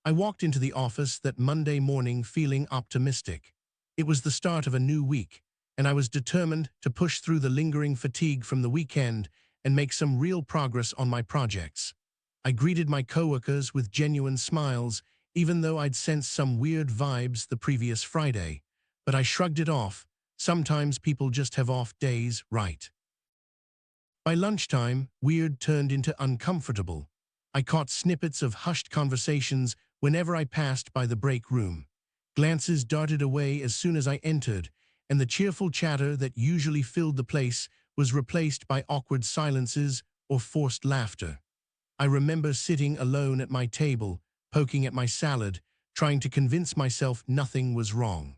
I walked into the office that Monday morning feeling optimistic. It was the start of a new week, and I was determined to push through the lingering fatigue from the weekend and make some real progress on my projects. I greeted my coworkers with genuine smiles, even though I'd sensed some weird vibes the previous Friday. But I shrugged it off. Sometimes people just have off days, right? By lunchtime, weird turned into uncomfortable. I caught snippets of hushed conversations whenever I passed by the break room. Glances darted away as soon as I entered, and the cheerful chatter that usually filled the place was replaced by awkward silences or forced laughter. I remember sitting alone at my table, poking at my salad, trying to convince myself nothing was wrong.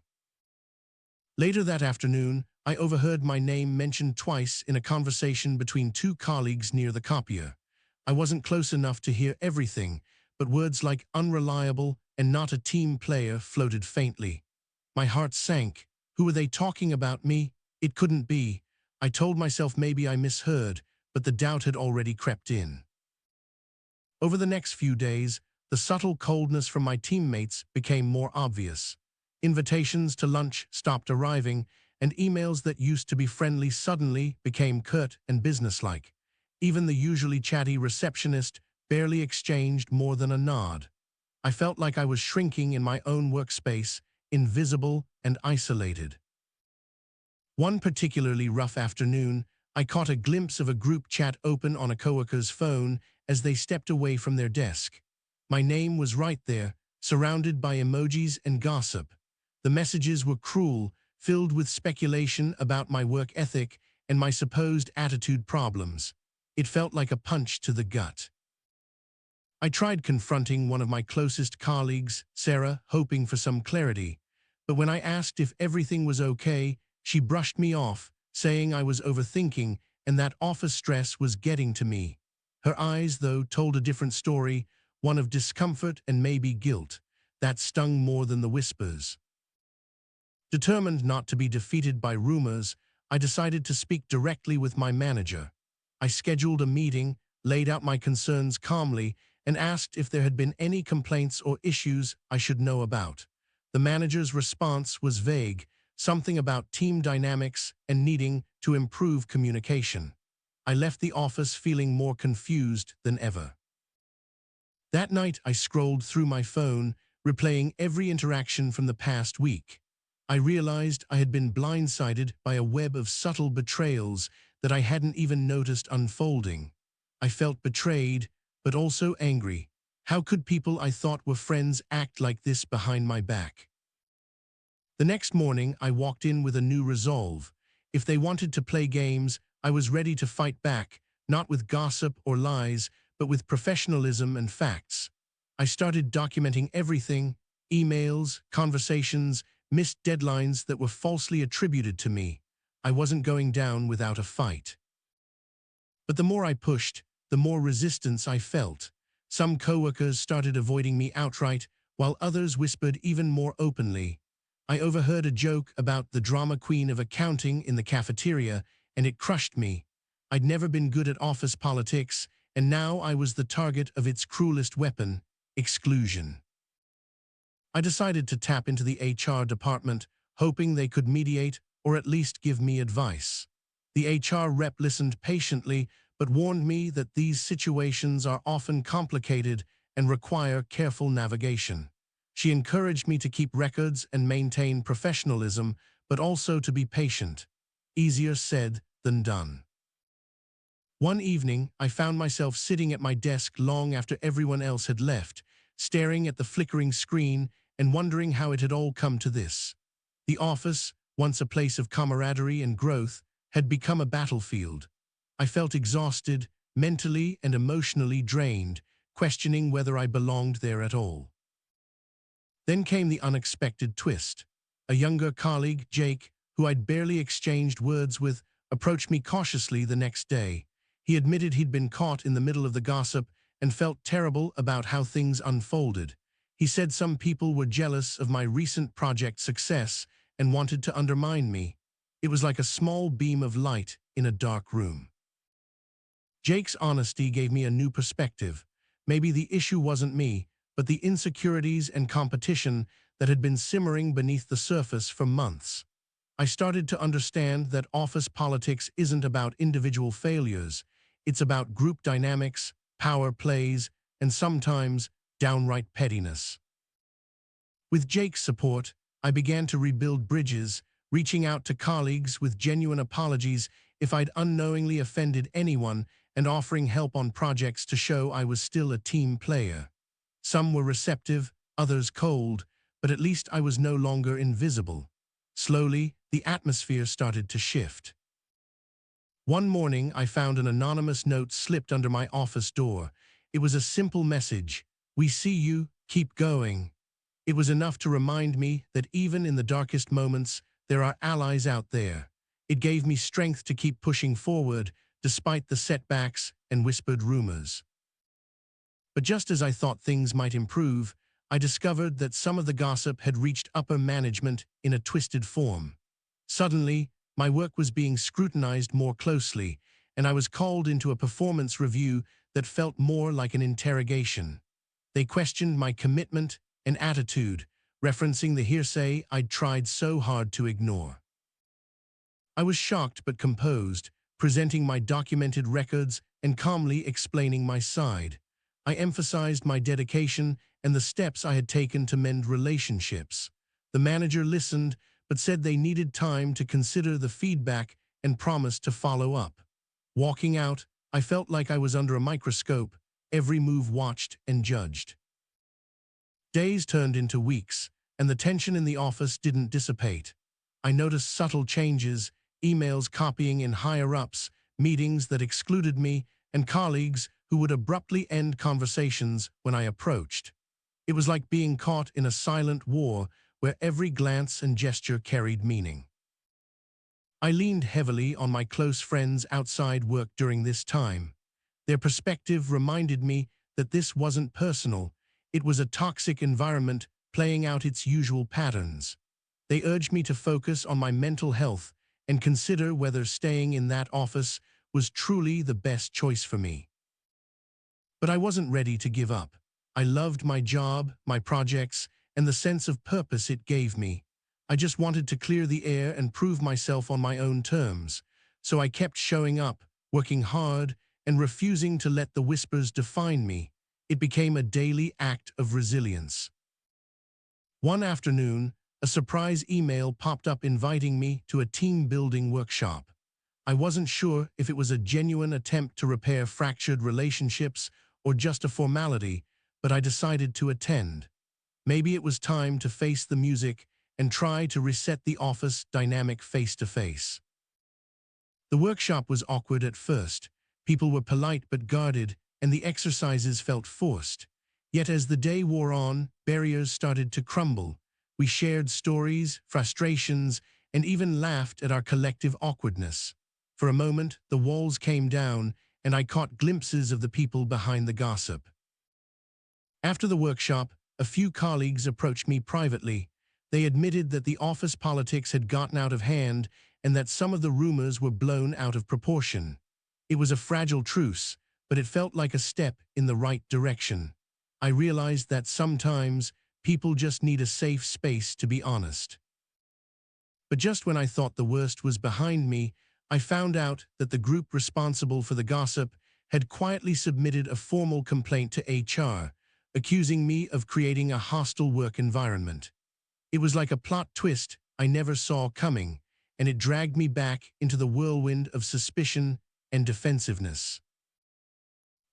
Later that afternoon, I overheard my name mentioned twice in a conversation between two colleagues near the copier. I wasn't close enough to hear everything, but words like unreliable and not a team player floated faintly. My heart sank. Who were they talking about me? It couldn't be. I told myself maybe I misheard, but the doubt had already crept in. Over the next few days, the subtle coldness from my teammates became more obvious. Invitations to lunch stopped arriving, and emails that used to be friendly suddenly became curt and businesslike. Even the usually chatty receptionist barely exchanged more than a nod. I felt like I was shrinking in my own workspace, invisible and isolated. One particularly rough afternoon, I caught a glimpse of a group chat open on a coworker's phone as they stepped away from their desk. My name was right there, surrounded by emojis and gossip. The messages were cruel, filled with speculation about my work ethic and my supposed attitude problems. It felt like a punch to the gut. I tried confronting one of my closest colleagues, Sarah, hoping for some clarity. But when I asked if everything was okay, she brushed me off, saying I was overthinking and that office stress was getting to me. Her eyes, though, told a different story, one of discomfort and maybe guilt, that stung more than the whispers. Determined not to be defeated by rumors, I decided to speak directly with my manager. I scheduled a meeting, laid out my concerns calmly, and asked if there had been any complaints or issues I should know about. The manager's response was vague, something about team dynamics and needing to improve communication. I left the office feeling more confused than ever. That night, I scrolled through my phone, replaying every interaction from the past week. I realized I had been blindsided by a web of subtle betrayals that I hadn't even noticed unfolding. I felt betrayed, but also angry. How could people I thought were friends act like this behind my back? The next morning, I walked in with a new resolve. If they wanted to play games, I was ready to fight back, not with gossip or lies, but with professionalism and facts. I started documenting everything: emails, conversations, missed deadlines that were falsely attributed to me. I wasn't going down without a fight. But the more I pushed, the more resistance I felt. Some coworkers started avoiding me outright, while others whispered even more openly. I overheard a joke about the drama queen of accounting in the cafeteria, and it crushed me. I'd never been good at office politics, and now I was the target of its cruelest weapon: exclusion. I decided to tap into the HR department, hoping they could mediate or at least give me advice. The HR rep listened patiently, but warned me that these situations are often complicated and require careful navigation. She encouraged me to keep records and maintain professionalism, but also to be patient. Easier said than done. One evening, I found myself sitting at my desk long after everyone else had left, staring at the flickering screen and wondering how it had all come to this. The office, once a place of camaraderie and growth, had become a battlefield. I felt exhausted, mentally and emotionally drained, questioning whether I belonged there at all. Then came the unexpected twist. A younger colleague, Jake, who I'd barely exchanged words with, approached me cautiously the next day. He admitted he'd been caught in the middle of the gossip and felt terrible about how things unfolded. He said some people were jealous of my recent project success and wanted to undermine me. It was like a small beam of light in a dark room. Jake's honesty gave me a new perspective. Maybe the issue wasn't me, but the insecurities and competition that had been simmering beneath the surface for months. I started to understand that office politics isn't about individual failures. It's about group dynamics, power plays, and sometimes downright pettiness. With Jake's support, I began to rebuild bridges, reaching out to colleagues with genuine apologies if I'd unknowingly offended anyone and offering help on projects to show I was still a team player. Some were receptive, others cold, but at least I was no longer invisible. Slowly, the atmosphere started to shift. One morning, I found an anonymous note slipped under my office door. It was a simple message: "We see you, keep going." It was enough to remind me that even in the darkest moments, there are allies out there. It gave me strength to keep pushing forward, despite the setbacks and whispered rumors. But just as I thought things might improve, I discovered that some of the gossip had reached upper management in a twisted form. Suddenly, my work was being scrutinized more closely, and I was called into a performance review that felt more like an interrogation. They questioned my commitment and attitude, referencing the hearsay I'd tried so hard to ignore. I was shocked but composed, presenting my documented records and calmly explaining my side. I emphasized my dedication and the steps I had taken to mend relationships. The manager listened, but said they needed time to consider the feedback and promised to follow up. Walking out, I felt like I was under a microscope, every move watched and judged. Days turned into weeks, and the tension in the office didn't dissipate. I noticed subtle changes, emails copying in higher-ups, meetings that excluded me, and colleagues who would abruptly end conversations when I approached. It was like being caught in a silent war where every glance and gesture carried meaning. I leaned heavily on my close friends outside work during this time. Their perspective reminded me that this wasn't personal. It was a toxic environment playing out its usual patterns. They urged me to focus on my mental health and consider whether staying in that office was truly the best choice for me. But I wasn't ready to give up. I loved my job, my projects, and the sense of purpose it gave me. I just wanted to clear the air and prove myself on my own terms. So I kept showing up, working hard, and refusing to let the whispers define me. It became a daily act of resilience. One afternoon, a surprise email popped up inviting me to a team-building workshop. I wasn't sure if it was a genuine attempt to repair fractured relationships or just a formality, but I decided to attend. Maybe it was time to face the music and try to reset the office dynamic face-to-face. The workshop was awkward at first. People were polite but guarded, and the exercises felt forced. Yet as the day wore on, barriers started to crumble. We shared stories, frustrations, and even laughed at our collective awkwardness. For a moment, the walls came down, and I caught glimpses of the people behind the gossip. After the workshop, a few colleagues approached me privately. They admitted that the office politics had gotten out of hand and that some of the rumors were blown out of proportion. It was a fragile truce, but it felt like a step in the right direction. I realized that sometimes people just need a safe space to be honest. But just when I thought the worst was behind me, I found out that the group responsible for the gossip had quietly submitted a formal complaint to HR, accusing me of creating a hostile work environment. It was like a plot twist I never saw coming, and it dragged me back into the whirlwind of suspicion and defensiveness.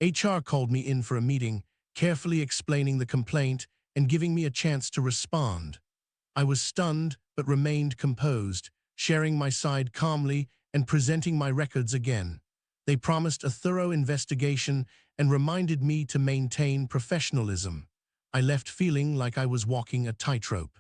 HR called me in for a meeting, carefully explaining the complaint and giving me a chance to respond. I was stunned but remained composed, sharing my side calmly and presenting my records again. They promised a thorough investigation and reminded me to maintain professionalism. I left feeling like I was walking a tightrope.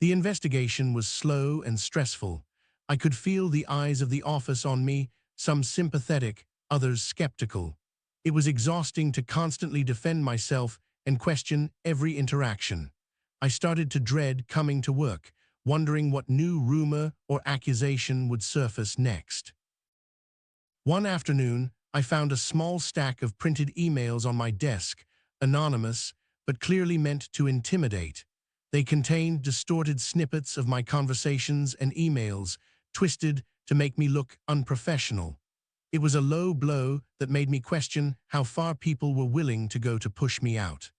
The investigation was slow and stressful. I could feel the eyes of the office on me, some sympathetic, others skeptical. It was exhausting to constantly defend myself and question every interaction. I started to dread coming to work, wondering what new rumor or accusation would surface next. One afternoon, I found a small stack of printed emails on my desk, anonymous, but clearly meant to intimidate. They contained distorted snippets of my conversations and emails, twisted to make me look unprofessional. It was a low blow that made me question how far people were willing to go to push me out.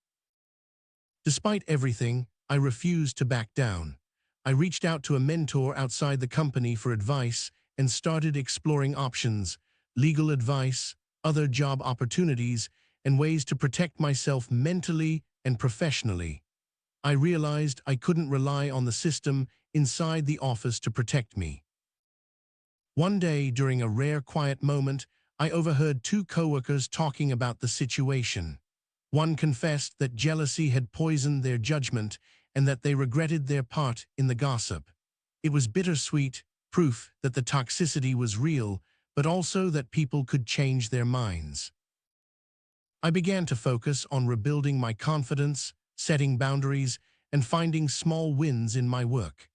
Despite everything, I refused to back down. I reached out to a mentor outside the company for advice and started exploring options, legal advice, other job opportunities, and ways to protect myself mentally and professionally. I realized I couldn't rely on the system inside the office to protect me. One day, during a rare quiet moment, I overheard two coworkers talking about the situation. One confessed that jealousy had poisoned their judgment and that they regretted their part in the gossip. It was bittersweet, proof that the toxicity was real, but also that people could change their minds. I began to focus on rebuilding my confidence, setting boundaries, and finding small wins in my work.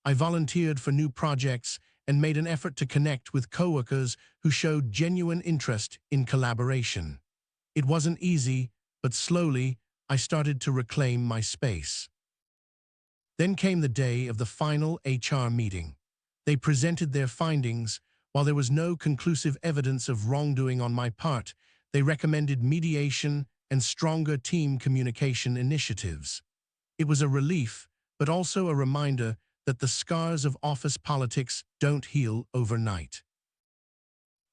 I volunteered for new projects and made an effort to connect with coworkers who showed genuine interest in collaboration. It wasn't easy, but slowly I started to reclaim my space. Then came the day of the final HR meeting. They presented their findings. While there was no conclusive evidence of wrongdoing on my part, they recommended mediation and stronger team communication initiatives. It was a relief, but also a reminder that the scars of office politics don't heal overnight.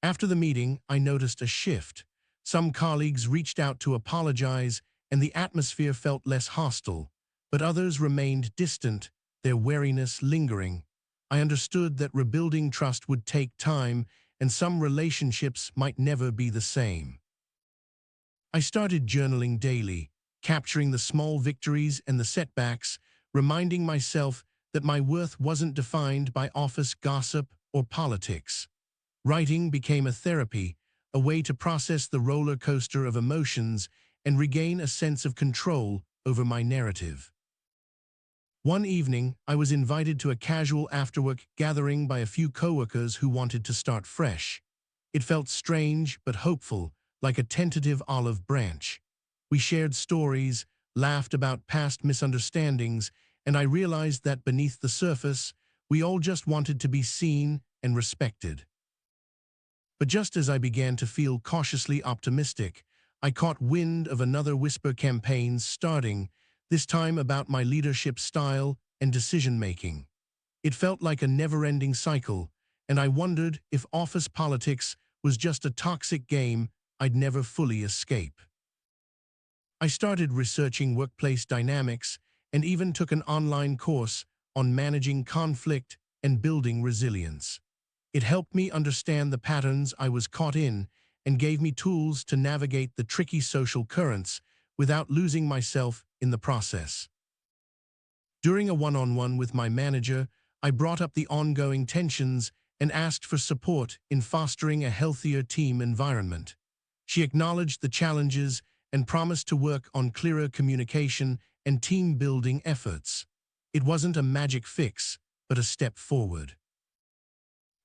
After the meeting, I noticed a shift. Some colleagues reached out to apologize, and the atmosphere felt less hostile, but others remained distant, their wariness lingering. I understood that rebuilding trust would take time, and some relationships might never be the same. I started journaling daily, capturing the small victories and the setbacks, reminding myself that my worth wasn't defined by office gossip or politics. Writing became a therapy, a way to process the roller coaster of emotions and regain a sense of control over my narrative. One evening, I was invited to a casual afterwork gathering by a few coworkers who wanted to start fresh. It felt strange but hopeful, like a tentative olive branch. We shared stories, laughed about past misunderstandings, and I realized that beneath the surface, we all just wanted to be seen and respected. But just as I began to feel cautiously optimistic, I caught wind of another whisper campaign starting, this time about my leadership style and decision-making. It felt like a never-ending cycle, and I wondered if office politics was just a toxic game I'd never fully escape. I started researching workplace dynamics and even took an online course on managing conflict and building resilience. It helped me understand the patterns I was caught in and gave me tools to navigate the tricky social currents without losing myself in the process. During a one-on-one with my manager, I brought up the ongoing tensions and asked for support in fostering a healthier team environment. She acknowledged the challenges and promised to work on clearer communication and team-building efforts. It wasn't a magic fix, but a step forward.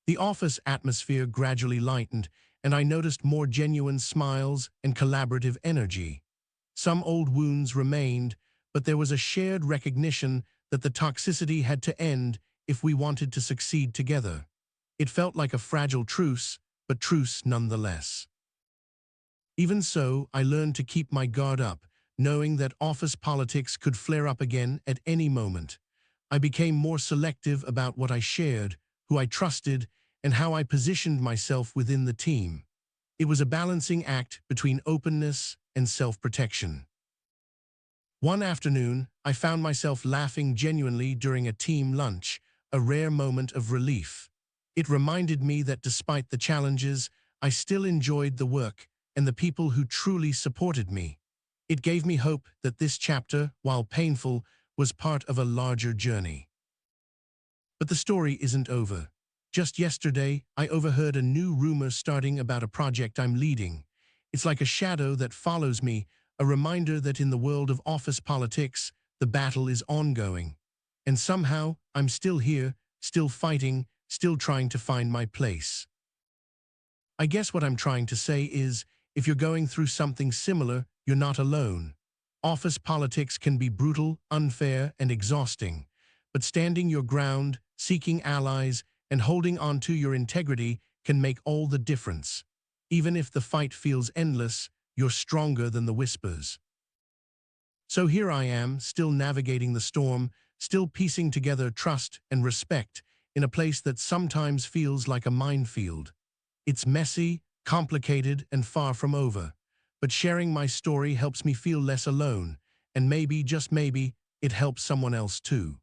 The office atmosphere gradually lightened, and I noticed more genuine smiles and collaborative energy. Some old wounds remained, but there was a shared recognition that the toxicity had to end if we wanted to succeed together. It felt like a fragile truce, but truce nonetheless. Even so, I learned to keep my guard up, knowing that office politics could flare up again at any moment. I became more selective about what I shared, who I trusted, and how I positioned myself within the team. It was a balancing act between openness and self-protection. One afternoon, I found myself laughing genuinely during a team lunch, a rare moment of relief. It reminded me that despite the challenges, I still enjoyed the work and the people who truly supported me. It gave me hope that this chapter, while painful, was part of a larger journey. But the story isn't over. Just yesterday, I overheard a new rumor starting about a project I'm leading. It's like a shadow that follows me, a reminder that in the world of office politics, the battle is ongoing. And somehow, I'm still here, still fighting, still trying to find my place. I guess what I'm trying to say is, if you're going through something similar, you're not alone. Office politics can be brutal, unfair, and exhausting, but standing your ground, seeking allies, and holding on to your integrity can make all the difference. Even if the fight feels endless, you're stronger than the whispers. So here I am, still navigating the storm, still piecing together trust and respect in a place that sometimes feels like a minefield. It's messy, complicated, and far from over. But sharing my story helps me feel less alone, and maybe, just maybe, it helps someone else too.